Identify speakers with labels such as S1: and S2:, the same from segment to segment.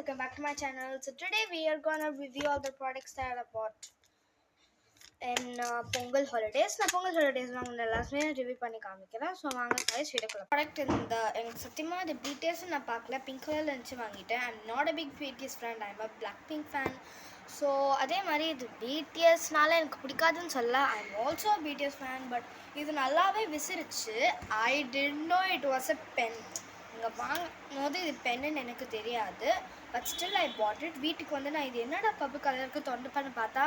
S1: welcome back to my channel. So today we are gonna review all the products that I bought in Pongal holidays. நான் Pongal holidays நான் எல்லாமே review பண்ணி காமிக்கிறேன். So வாங்க guys வீடியோக்குள்ள. Product இந்த எனக்கு சத்தியமாக இந்த BTS நான் பார்க்கல, பிங்க் கலரில் இருந்துச்சு வாங்கிட்டேன். I'm not a big BTS friend, I'm a Blackpink fan. So அதே மாதிரி இது BTSனால எனக்கு பிடிக்காதுன்னு சொல்ல, I'm also BTS fan. But இது நல்லாவே விசிறிச்சு. I did know it was a pen. இங்கே வாங்கும்போது இது பென்னுன்னு எனக்கு தெரியாது. But still I bought it. வீட்டுக்கு வந்து நான் இது என்னடா பப்பு கலருக்கு தொண்டு பண்ணி பார்த்தா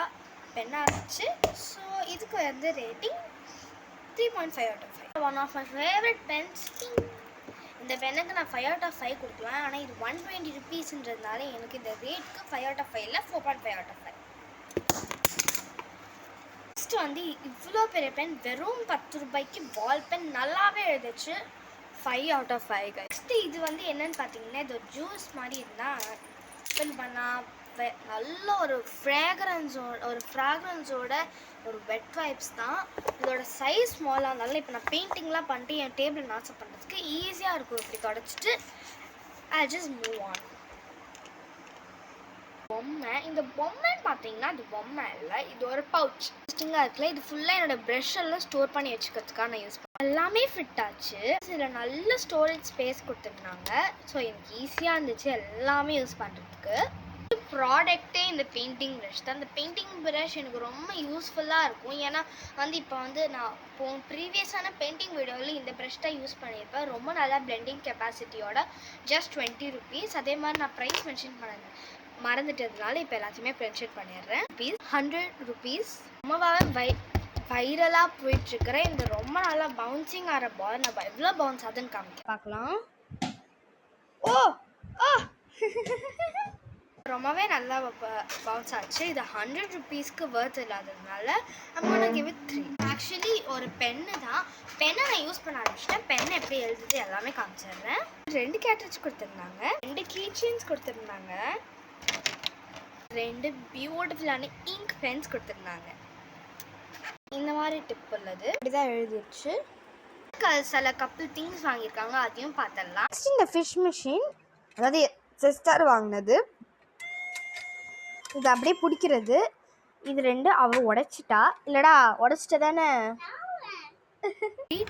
S1: பென்னாக இருந்துச்சு. ஸோ இதுக்கு வந்து rating 3.5 out of 5. One of my favourite pens. இந்த பென்னுக்கு நான் 5 out of 5 கொடுக்கலாம். ஆனால் இது 120 rupeesன்றதுனால எனக்கு இந்த ரேட்டுக்கு 5 out of 5 இல்லை, 4.5 out of 5. நெக்ஸ்ட் வந்து இவ்வளோ பெரிய பென் வெறும் 10 ரூபாய்க்கு பால் பென் நல்லாவே எழுதிச்சு. 5 out of 5 guys. நெக்ஸ்ட்டு இது வந்து என்னன்னு பார்த்தீங்கன்னா, இது ஒரு ஜூஸ் மாதிரி இருந்தால் ஓப்பன் பண்ணால் நல்ல ஒரு ஃப்ராக்ரன்ஸோட ஒரு வெட் வைப்ஸ் தான். இதோட சைஸ் ஸ்மாலாக இருந்தாலும் இப்போ நான் பெயிண்டிங்லாம் பண்ணிட்டு என் டேபிள் நாசம் பண்ணுறதுக்கு ஈஸியாக இருக்கும். இப்படி தொடச்சிட்டு ஐ ஜஸ்ட் மூவ் ஆன். பொம்மை, இந்த பொம்மைன்னு பார்த்தீங்கன்னா அது பொம்மை இல்லை, இது ஒரு பவுச் இன்ட்ரெஸ்டிங்காக இருக்குல்ல. இது ஃபுல்லாக என்னோட ப்ரஷ் எல்லாம் ஸ்டோர் பண்ணி வச்சுக்கிறதுக்காக நான் யூஸ் பண்ணேன். எல்லாமே ஃபிட் ஆச்சு. இதில் நல்ல ஸ்டோரேஜ் ஸ்பேஸ் கொடுத்துருந்தாங்க. ஸோ எனக்கு ஈஸியாக இருந்துச்சு எல்லாமே யூஸ் பண்ணுறதுக்கு. ப்ராடக்டே இந்த பெயிண்டிங் ப்ரஷ் தான். இந்த பெயிண்டிங் ப்ரஷ் எனக்கு ரொம்ப யூஸ்ஃபுல்லாக இருக்கும். ஏன்னா வந்து இப்போ வந்து நான் ப்ரீவியஸான பெயிண்டிங் வீடியோவில் இந்த ப்ரஷ் தான் யூஸ் பண்ணியிருப்பேன். ரொம்ப நல்லா பிளெண்டிங் கெப்பாசிட்டியோட ஜஸ்ட் 20 rupees. அதே மாதிரி நான் ப்ரைஸ் மென்ஷன் மறந்துட்டதுனால இப்போ எல்லாத்தையுமே மென்ஷன் பண்ணிடுறேன். 100 rupees. ரொம்பவே வைரலாக போயிட்டுருக்கிற இந்த ரொம்ப நல்லா பவுன்சிங் ஆகிற பால் நம்ம எவ்வளோ பவுன்ஸ் ஆகுதுன்னு காமிக்க பார்க்கலாம். ஓ ஓ ரொம்பவே நல்லா பவுன்ஸ் ஆச்சு. இது 100 rupeesக்கு வர்த் இல்லாததுனால I'm gonna give it 3. Actually ஒரு பென்னு தான். பென்னை நான் யூஸ் பண்ண ஆரம்பிச்சிட்டேன். பென் எப்படி எழுதுது எல்லாமே காமிச்சிடுறேன். 2 கேட்ரேஜ் கொடுத்துருந்தாங்க, 2 கீ செயின்ஸ் கொடுத்துருந்தாங்க, 2 பியூட்டிஃபுல்லான இங்க் பென்ஸ் கொடுத்துருந்தாங்க. இந்த மாதிரி டிப் உள்ளது இப்படிதான் எழுதிடுச்சு. சில கப்பிள் திங்ஸ் வாங்கியிருக்காங்க, அதையும் பார்த்துடலாம். இந்த ஃபிஷ் மிஷின், அதாவது சிஸ்டர் வாங்கினது. இது அப்படியே பிடிக்கிறது. இது 2 அவள் உடைச்சிட்டா. இல்லைடா உடைச்சிட்ட தானே.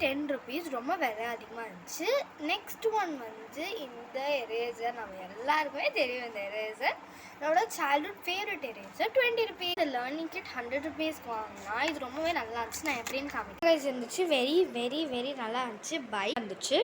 S1: 10 rupees. ரொம்ப விலை அதிகமாக இருந்துச்சு. நெக்ஸ்ட் ஒன் வந்து இந்த எரேசர். நம்ம எல்லாருக்குமே தெரியும் இந்த எரேசர். என்னோட childhood favourite eraser. 20 rupees. Learning kit 100 rupeesக்கு வாங்கினா இது ரொம்பவே நல்லா இருந்துச்சு. நான் எப்படின்னு காமிக்கிறேன். இருந்துச்சு. வெரி வெரி வெரி நல்லா இருந்துச்சு. பை வந்துச்சு.